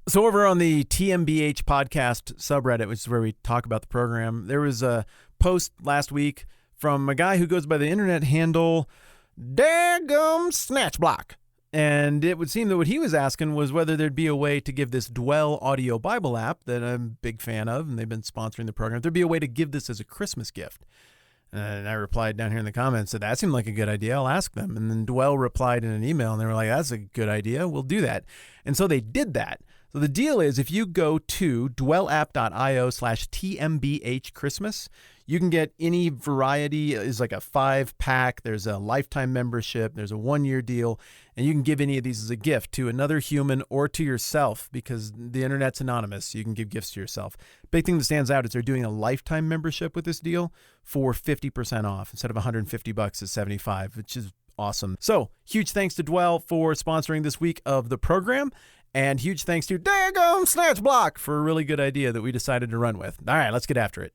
So over on the TMBH podcast subreddit, which is where we talk about the program, there was a post last week from a guy who goes by the internet handle Daggum Snatch Block. And it would seem that what he was asking was whether there'd be a way to give this Dwell audio Bible app that I'm a big fan of, and they've been sponsoring the program, there'd be a way to give this as a Christmas gift. And I replied down here in the comments, said, that seemed like a good idea. I'll ask them. And then Dwell replied in an email, and they were like, that's a good idea. We'll do that. And so they did that. So the deal is, if you go to dwellapp.io/TMBH Christmas, you can get any variety. It's like a 5-pack. There's a lifetime membership. There's a 1-year deal. And you can give any of these as a gift to another human or to yourself, because the internet's anonymous. You can give gifts to yourself. Big thing that stands out is they're doing a lifetime membership with this deal for 50% off. Instead of $150, it's $75, which is awesome. So huge thanks to Dwell for sponsoring this week of the program. And huge thanks to Daggum Snatch Block for a really good idea that we decided to run with. All right, let's get after it.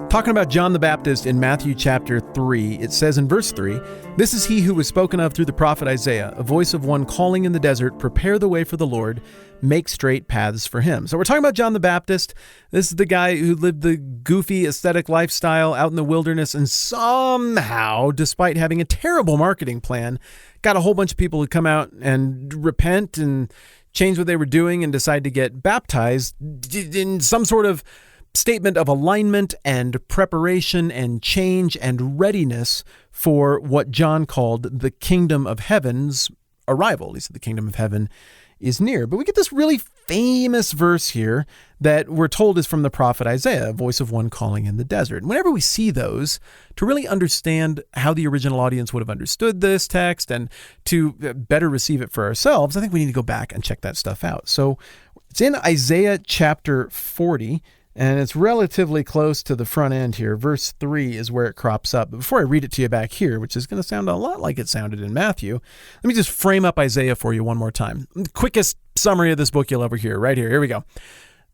Talking about John the Baptist in Matthew chapter 3, it says in verse 3, "This is he who was spoken of through the prophet Isaiah, a voice of one calling in the desert, prepare the way for the Lord, make straight paths for him." So we're talking about John the Baptist. This is the guy who lived the goofy aesthetic lifestyle out in the wilderness, and somehow, despite having a terrible marketing plan, got a whole bunch of people who come out and repent and change what they were doing and decide to get baptized in some sort of statement of alignment and preparation and change and readiness for what John called the kingdom of heaven's arrival. He said the kingdom of heaven is near. But we get this really famous verse here that we're told is from the prophet Isaiah, a voice of one calling in the desert. And whenever we see those, to really understand how the original audience would have understood this text and to better receive it for ourselves, I think we need to go back and check that stuff out. So it's in Isaiah chapter 40. And it's relatively close to the front end here. Verse 3 is where it crops up. But before I read it to you back here, which is going to sound a lot like it sounded in Matthew, let me just frame up Isaiah for you one more time. The quickest summary of this book you'll ever hear, right here. Here we go.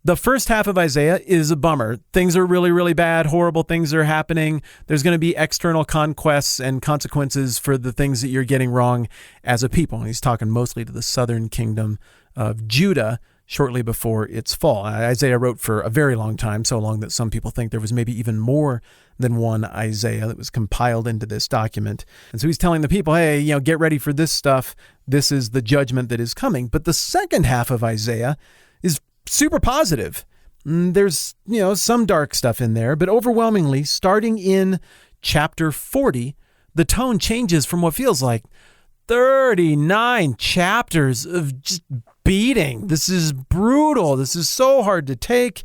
The first half of Isaiah is a bummer. Things are really, really bad. Horrible things are happening. There's going to be external conquests and consequences for the things that you're getting wrong as a people. And he's talking mostly to the southern kingdom of Judah, shortly before its fall. Isaiah wrote for a very long time, so long that some people think there was maybe even more than one Isaiah that was compiled into this document. And so he's telling the people, hey, get ready for this stuff. This is the judgment that is coming. But the second half of Isaiah is super positive. There's, some dark stuff in there, but overwhelmingly, starting in chapter 40, the tone changes from what feels like 39 chapters of just beating. This is brutal. This is so hard to take.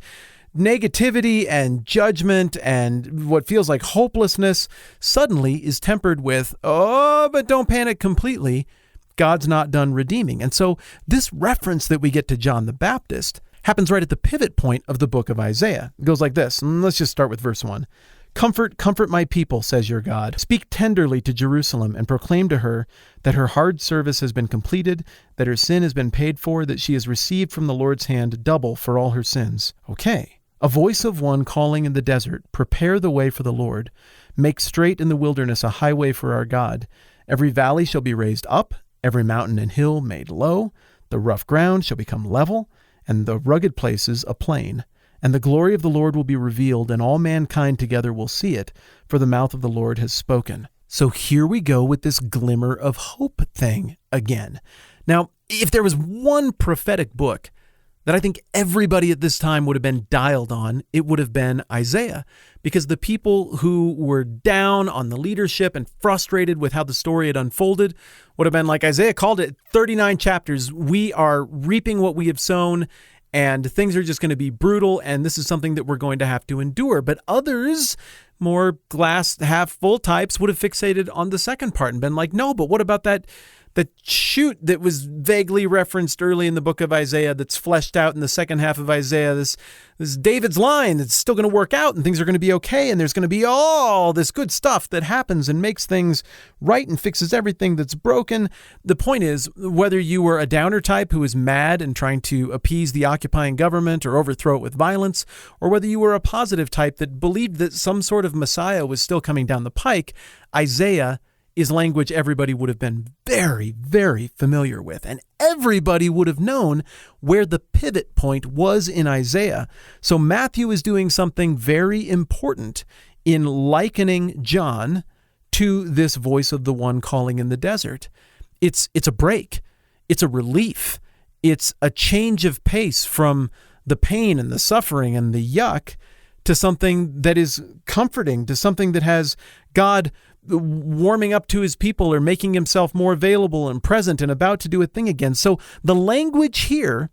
Negativity and judgment and what feels like hopelessness suddenly is tempered with, but don't panic completely. God's not done redeeming. And so this reference that we get to John the Baptist happens right at the pivot point of the book of Isaiah. It goes like this. Let's just start with verse 1. "Comfort, comfort my people, says your God. Speak tenderly to Jerusalem and proclaim to her that her hard service has been completed, that her sin has been paid for, that she has received from the Lord's hand double for all her sins." Okay. A voice of one calling in the desert, prepare the way for the Lord. Make straight in the wilderness a highway for our God. Every valley shall be raised up, every mountain and hill made low. The rough ground shall become level, and the rugged places a plain. And the glory of the Lord will be revealed, and all mankind together will see it, for the mouth of the Lord has spoken. So here we go with this glimmer of hope thing again. Now, if there was one prophetic book that I think everybody at this time would have been dialed on, it would have been Isaiah, because the people who were down on the leadership and frustrated with how the story had unfolded would have been like Isaiah called it, 39 chapters. We are reaping what we have sown, and things are just going to be brutal, and this is something that we're going to have to endure. But others, more glass half full types, would have fixated on the second part and been like, no, but what about that shoot that was vaguely referenced early in the book of Isaiah that's fleshed out in the second half of Isaiah, this David's line that's still going to work out and things are going to be okay and there's going to be all this good stuff that happens and makes things right and fixes everything that's broken. The point is, whether you were a downer type who was mad and trying to appease the occupying government or overthrow it with violence, or whether you were a positive type that believed that some sort of Messiah was still coming down the pike, Isaiah is language everybody would have been very, very familiar with. And everybody would have known where the pivot point was in Isaiah. So Matthew is doing something very important in likening John to this voice of the one calling in the desert. It's a break. It's a relief. It's a change of pace from the pain and the suffering and the yuck to something that is comforting, to something that has God warming up to his people or making himself more available and present and about to do a thing again. So the language here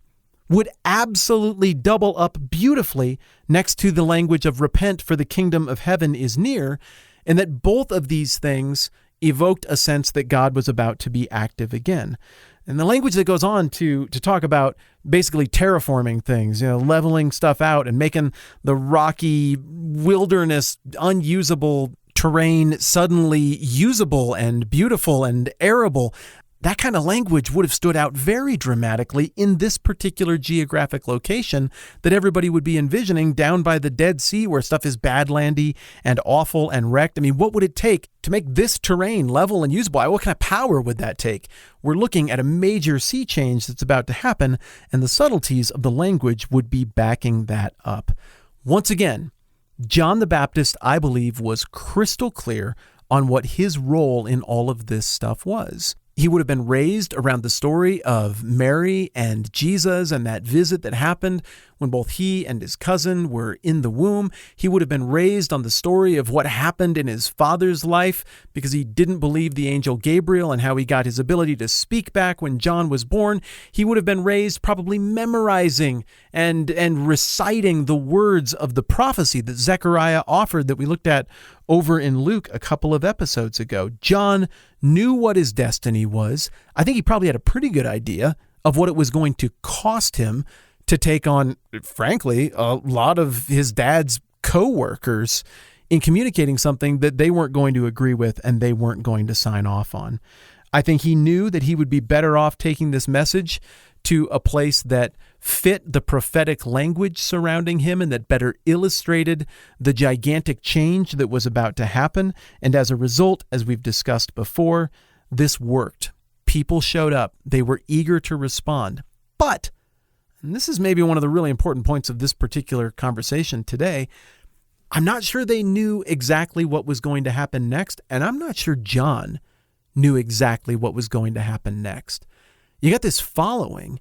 would absolutely double up beautifully next to the language of repent, for the kingdom of heaven is near, and that both of these things evoked a sense that God was about to be active again. And the language that goes on to talk about basically terraforming things, leveling stuff out and making the rocky wilderness unusable terrain suddenly usable and beautiful and arable. That kind of language would have stood out very dramatically in this particular geographic location that everybody would be envisioning down by the Dead Sea, where stuff is badlandy and awful and wrecked. I mean, what would it take to make this terrain level and usable? What kind of power would that take? We're looking at a major sea change that's about to happen, and the subtleties of the language would be backing that up. Once again, John the Baptist, I believe, was crystal clear on what his role in all of this stuff was. He would have been raised around the story of Mary and Jesus and that visit that happened when both he and his cousin were in the womb. He would have been raised on the story of what happened in his father's life because he didn't believe the angel Gabriel and how he got his ability to speak back when John was born. He would have been raised probably memorizing and reciting the words of the prophecy that Zechariah offered that we looked at over in Luke a couple of episodes ago. John knew what his destiny was. I think he probably had a pretty good idea of what it was going to cost him to take on, frankly, a lot of his dad's co-workers in communicating something that they weren't going to agree with and they weren't going to sign off on. I think he knew that he would be better off taking this message to a place that fit the prophetic language surrounding him and that better illustrated the gigantic change that was about to happen. And as a result, as we've discussed before, this worked. People showed up. They were eager to respond. But, and this is maybe one of the really important points of this particular conversation today, I'm not sure they knew exactly what was going to happen next, and I'm not sure John knew exactly what was going to happen next. You got this following,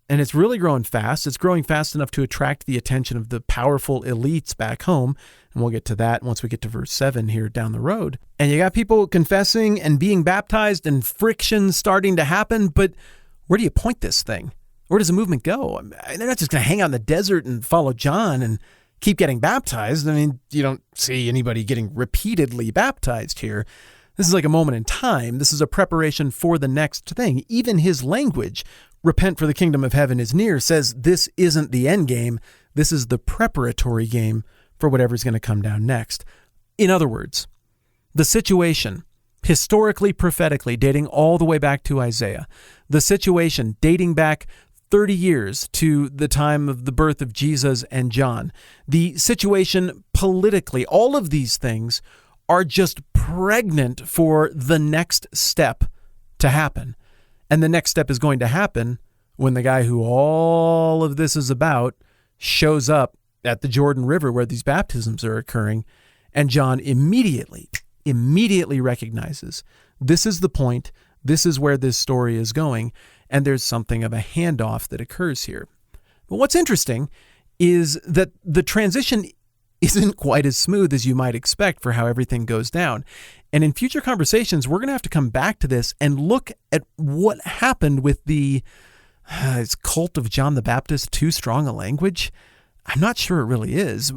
and it's really growing fast. It's growing fast enough to attract the attention of the powerful elites back home, and we'll get to that once we get to verse 7 here down the road. And you got people confessing and being baptized and friction starting to happen, but where do you point this thing? Where does the movement go? They're not just going to hang out in the desert and follow John and keep getting baptized. I mean, you don't see anybody getting repeatedly baptized here. This is like a moment in time. This is a preparation for the next thing. Even his language, repent for the kingdom of heaven is near, says this isn't the end game. This is the preparatory game for whatever's going to come down next. In other words, the situation, historically, prophetically, dating all the way back to Isaiah, the situation dating back 30 years to the time of the birth of Jesus and John, the situation politically, all of these things are just pregnant for the next step to happen. And the next step is going to happen when the guy who all of this is about shows up at the Jordan River where these baptisms are occurring. And John immediately recognizes this is the point. This is where this story is going. And there's something of a handoff that occurs here. But what's interesting is that the transition isn't quite as smooth as you might expect for how everything goes down. And in future conversations, we're going to have to come back to this and look at what happened with the cult of John the Baptist, too strong a language. I'm not sure it really is.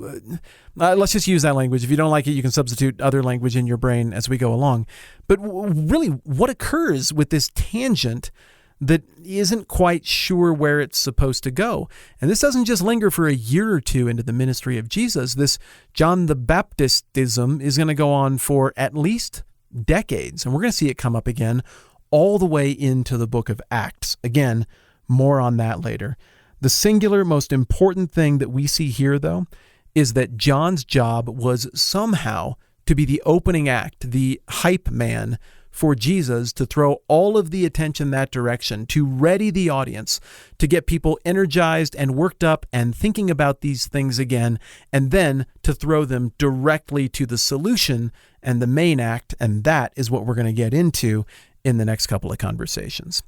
Let's just use that language. If you don't like it, you can substitute other language in your brain as we go along. But really, what occurs with this tangent that isn't quite sure where it's supposed to go? And this doesn't just linger for a year or two into the ministry of Jesus. This John the Baptistism is going to go on for at least decades. And we're going to see it come up again all the way into the book of Acts. Again, more on that later. The singular most important thing that we see here, though, is that John's job was somehow to be the opening act, the hype man for Jesus, to throw all of the attention that direction, to ready the audience, to get people energized and worked up and thinking about these things again, and then to throw them directly to the solution and the main act, and that is what we're going to get into in the next couple of conversations.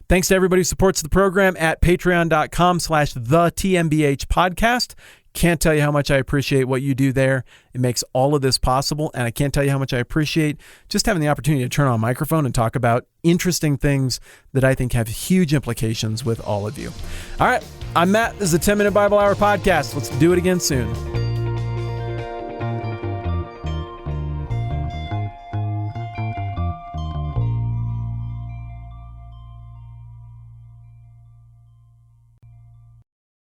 Thanks to everybody who supports the program at patreon.com/thetmbh podcast. Can't tell you how much I appreciate what you do there. It makes all of this possible. And I can't tell you how much I appreciate just having the opportunity to turn on a microphone and talk about interesting things that I think have huge implications with all of you. All right, I'm Matt. This is the 10-Minute Bible Hour podcast. Let's do it again soon.